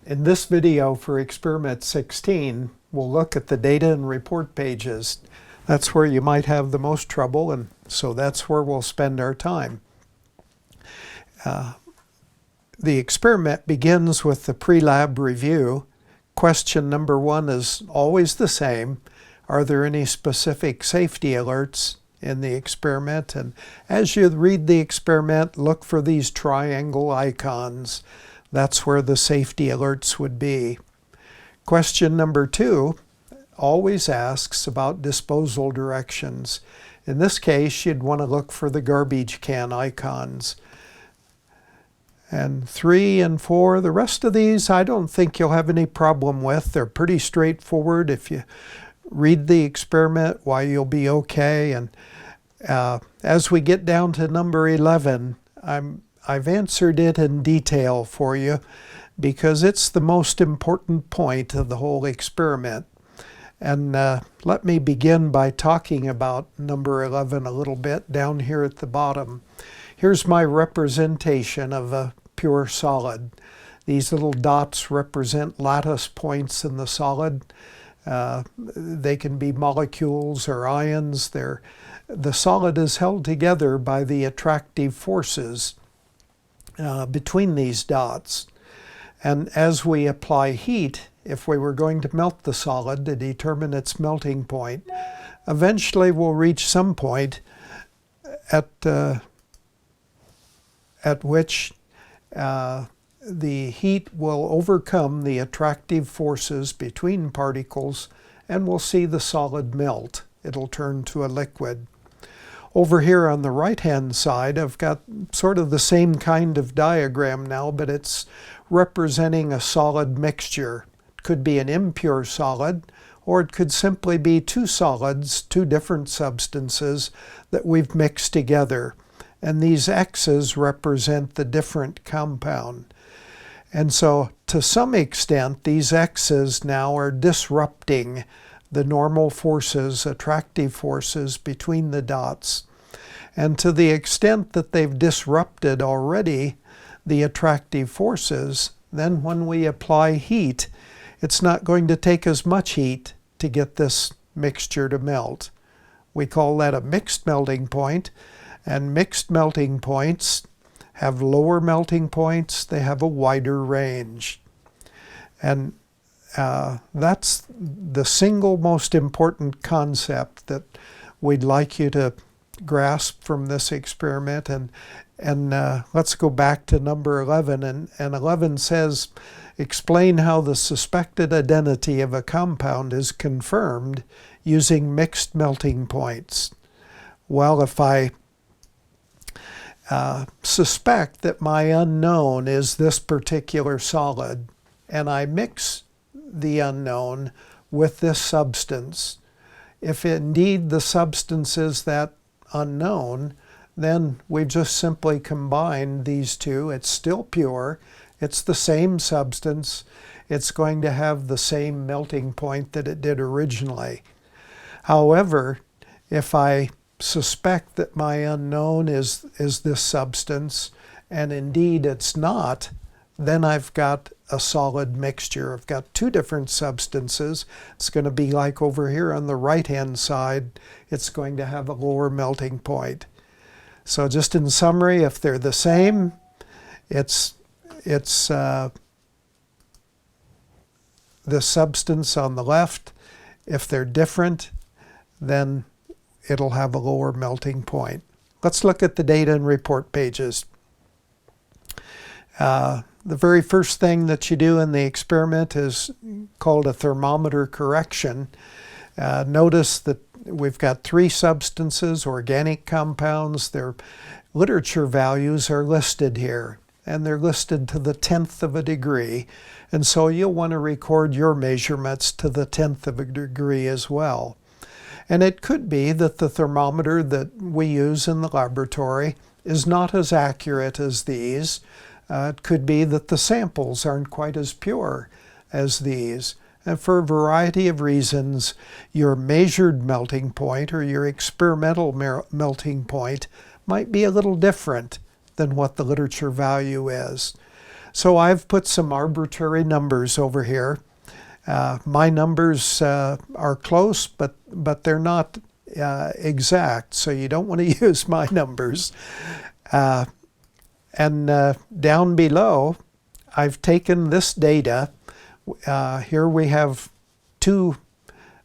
In this video for experiment 16, we'll look at the data and report pages. That's where you might have the most trouble, and so that's where we'll spend our time. The experiment begins with the PreLab review. Question number 1 is always the same. Are there any specific safety alerts in the experiment? And as you read the experiment, look for these triangle icons. That's where the safety alerts would be. Question number 2 always asks about disposal directions. In this case, you'd want to look for the garbage can icons. And 3 and 4, the rest of these I don't think you'll have any problem with. They're pretty straightforward. If you read the experiment, why, you'll be okay. And as we get down to number 11, I've answered it in detail for you because it's the most important point of the whole experiment. And let me begin by talking about number 11 a little bit down here at the bottom. Here's my representation of a pure solid. These little dots represent lattice points in the solid. They can be molecules or ions. The solid is held together by the attractive forces between these dots. And as we apply heat, if we were going to melt the solid to determine its melting point, eventually we'll reach some point at which the heat will overcome the attractive forces between particles, and we'll see the solid melt. It'll turn to a liquid. Over here on the right-hand side, I've got sort of the same kind of diagram now, but it's representing a solid mixture. It could be an impure solid, or it could simply be two solids, two different substances that we've mixed together. And these X's represent the different compound. And so, to some extent, these X's now are disrupting the normal forces, attractive forces between the dots. And to the extent that they've disrupted already the attractive forces, then when we apply heat, it's not going to take as much heat to get this mixture to melt. We call that a mixed melting point, and mixed melting points have lower melting points, they have a wider range. And that's the single most important concept that we'd like you to grasp from this experiment. And let's go back to number 11. And 11 says, explain how the suspected identity of a compound is confirmed using mixed melting points. Well, if I suspect that my unknown is this particular solid, and I mix the unknown with this substance, if indeed the substance is that unknown, then we've just simply combined these two. It's still pure, it's the same substance, it's going to have the same melting point that it did originally. However, if I suspect that my unknown is this substance, and indeed it's not, then I've got a solid mixture. I've got two different substances. It's going to be like over here on the right-hand side, it's going to have a lower melting point. So just in summary, if they're the same, it's the substance on the left. If they're different, then it'll have a lower melting point. Let's look at the data and report pages. The very first thing that you do in the experiment is called a thermometer correction. Notice that we've got 3 substances, organic compounds. Their literature values are listed here, and they're listed to the 10th of a degree. And so you'll want to record your measurements to the 10th of a degree as well. And it could be that the thermometer that we use in the laboratory is not as accurate as these. It could be that the samples aren't quite as pure as these. And for a variety of reasons, your measured melting point or your experimental melting point might be a little different than what the literature value is. So I've put some arbitrary numbers over here. My numbers are close, but they're not exact, so you don't want to use my numbers. And down below, I've taken this data. Here we have 2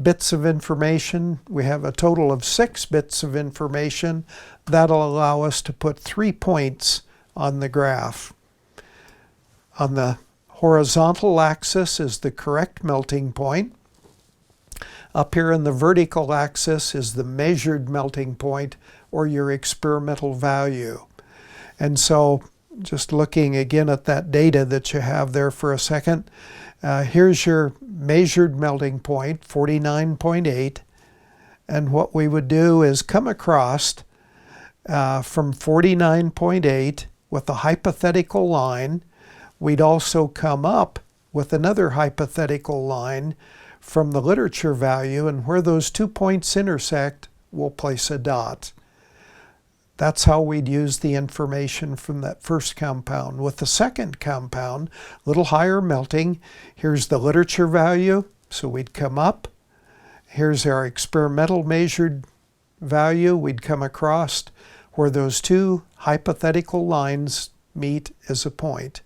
bits of information. We have a total of 6 bits of information. That'll allow us to put 3 points on the graph. On the horizontal axis is the correct melting point. Up here in the vertical axis is the measured melting point, or your experimental value. And so, just looking again at that data that you have there for a second, here's your measured melting point, 49.8. And what we would do is come across from 49.8 with a hypothetical line. We'd also come up with another hypothetical line from the literature value, and where those 2 points intersect, we'll place a dot. That's how we'd use the information from that first compound. With the second compound, a little higher melting, here's the literature value, so we'd come up. Here's our experimental measured value. We'd come across where those 2 hypothetical lines meet as a point.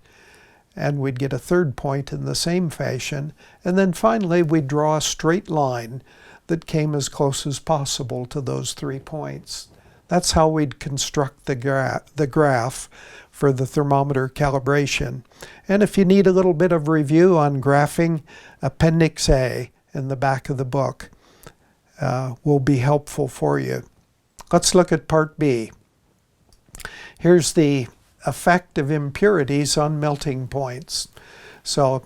And we'd get a third point in the same fashion. And then finally, we'd draw a straight line that came as close as possible to those 3 points. That's how we'd construct the graph for the thermometer calibration. And if you need a little bit of review on graphing, Appendix A in the back of the book will be helpful for you. Let's look at Part B. Here's the effect of impurities on melting points. So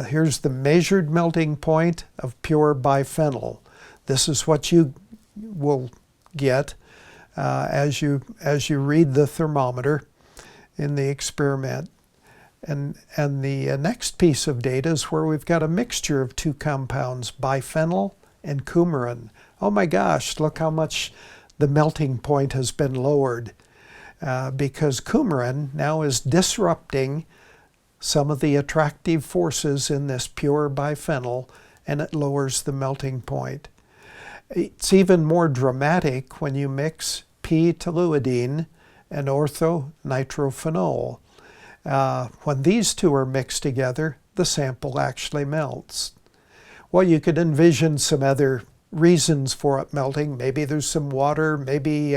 here's the measured melting point of pure biphenyl. This is what you will get as you read the thermometer in the experiment. And the next piece of data is where we've got a mixture of 2 compounds, biphenyl and coumarin. Oh my gosh, look how much the melting point has been lowered. Because coumarin now is disrupting some of the attractive forces in this pure biphenyl, and it lowers the melting point. It's even more dramatic when you mix p-toluidine and orthonitrophenol. When these 2 are mixed together, the sample actually melts. Well, you could envision some other reasons for it melting. Maybe there's some water, maybe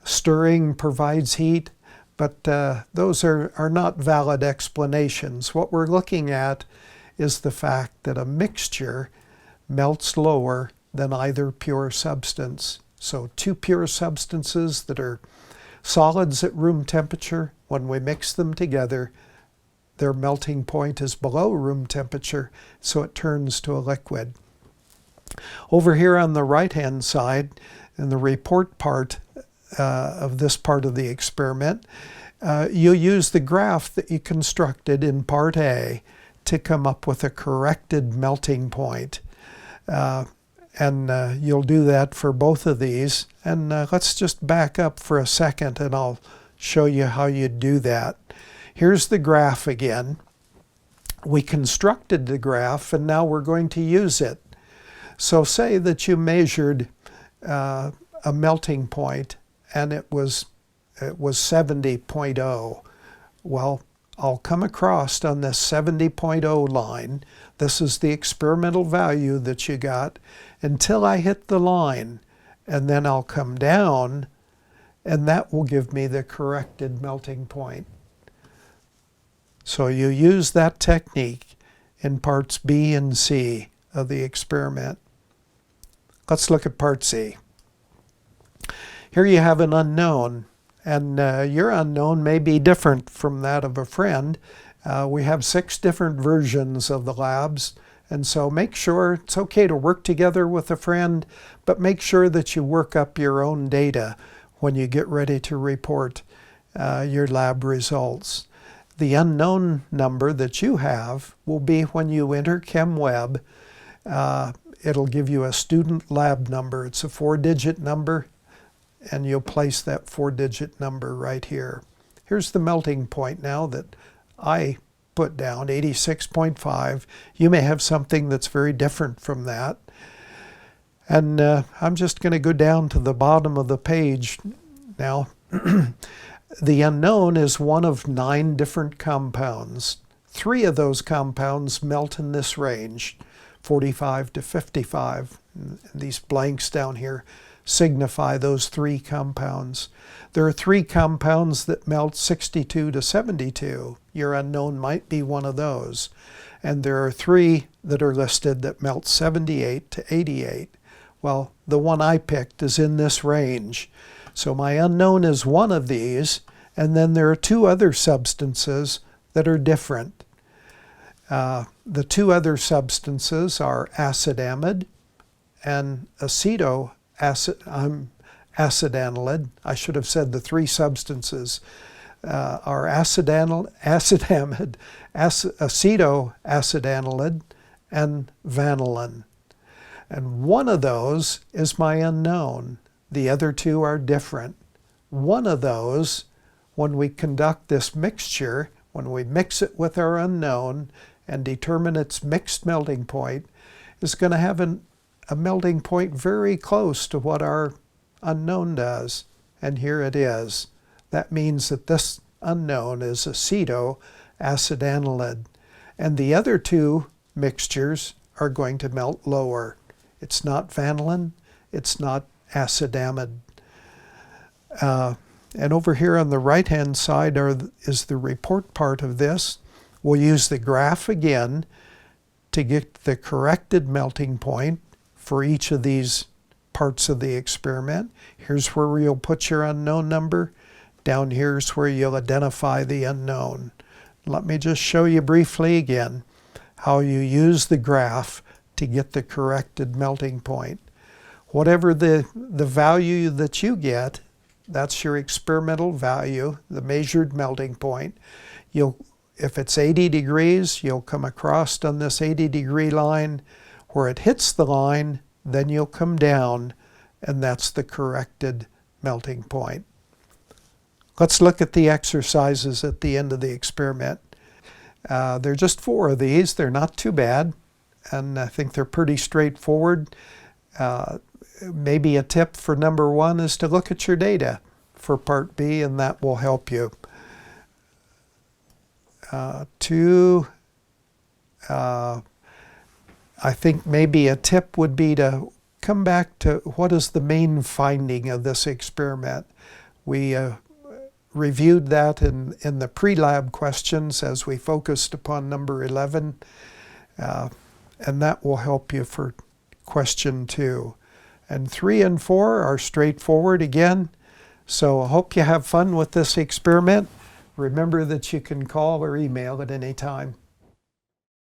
stirring provides heat, but those are not valid explanations. What we're looking at is the fact that a mixture melts lower than either pure substance. So 2 pure substances that are solids at room temperature, when we mix them together, their melting point is below room temperature, so it turns to a liquid. Over here on the right-hand side, in the report part of this part of the experiment, you use the graph that you constructed in Part A to come up with a corrected melting point. And you'll do that for both of these. And let's just back up for a second and I'll show you how you do that. Here's the graph again. We constructed the graph and now we're going to use it. So say that you measured a melting point and it was 70.0. Well, I'll come across on this 70.0 line. This is the experimental value that you got until I hit the line, and then I'll come down and that will give me the corrected melting point. So you use that technique in parts B and C of the experiment. Let's look at part C. Here you have an unknown, and your unknown may be different from that of a friend. We have 6 different versions of the labs, and so make sure it's okay to work together with a friend, but make sure that you work up your own data when you get ready to report your lab results. The unknown number that you have will be when you enter ChemWeb. It'll give you a student lab number. It's a 4-digit number, and you'll place that 4-digit number right here. Here's the melting point now that I put down, 86.5. You may have something that's very different from that. And I'm just going to go down to the bottom of the page now. The unknown is one of 9 different compounds. 3 of those compounds melt in this range, 45 to 55. And these blanks down here signify those 3 compounds. There are 3 compounds that melt 62 to 72. Your unknown might be one of those. And there are 3 that are listed that melt 78 to 88. Well, the one I picked is in this range. So my unknown is one of these, and then there are 2 other substances that are different. The 2 other substances are acidamide and acetanilide. I should have said the 3 substances are acetoacidanilide, and vanillin. And one of those is my unknown. The other 2 are different. One of those, when we conduct this mixture, when we mix it with our unknown and determine its mixed melting point, is going to have a melting point very close to what our unknown does. And here it is. That means that this unknown is acetoacidanilide. And the other 2 mixtures are going to melt lower. It's not vanillin, it's not acidamide. And over here on the right-hand side is the report part of this. We'll use the graph again to get the corrected melting point for each of these parts of the experiment. Here's where you'll put your unknown number. Down here's where you'll identify the unknown. Let me just show you briefly again how you use the graph to get the corrected melting point. Whatever the value that you get, that's your experimental value, the measured melting point. If it's 80 degrees, you'll come across on this 80-degree line. Where it hits the line, then you'll come down, and that's the corrected melting point. Let's look at the exercises at the end of the experiment. There are just 4 of these. They're not too bad, and I think they're pretty straightforward. Maybe a tip for number 1 is to look at your data for part B, and that will help you. 2, I think maybe a tip would be to come back to what is the main finding of this experiment. We reviewed that in the PreLab questions as we focused upon number 11, and that will help you for question 2. And 3 and 4 are straightforward again. So I hope you have fun with this experiment. Remember that you can call or email at any time.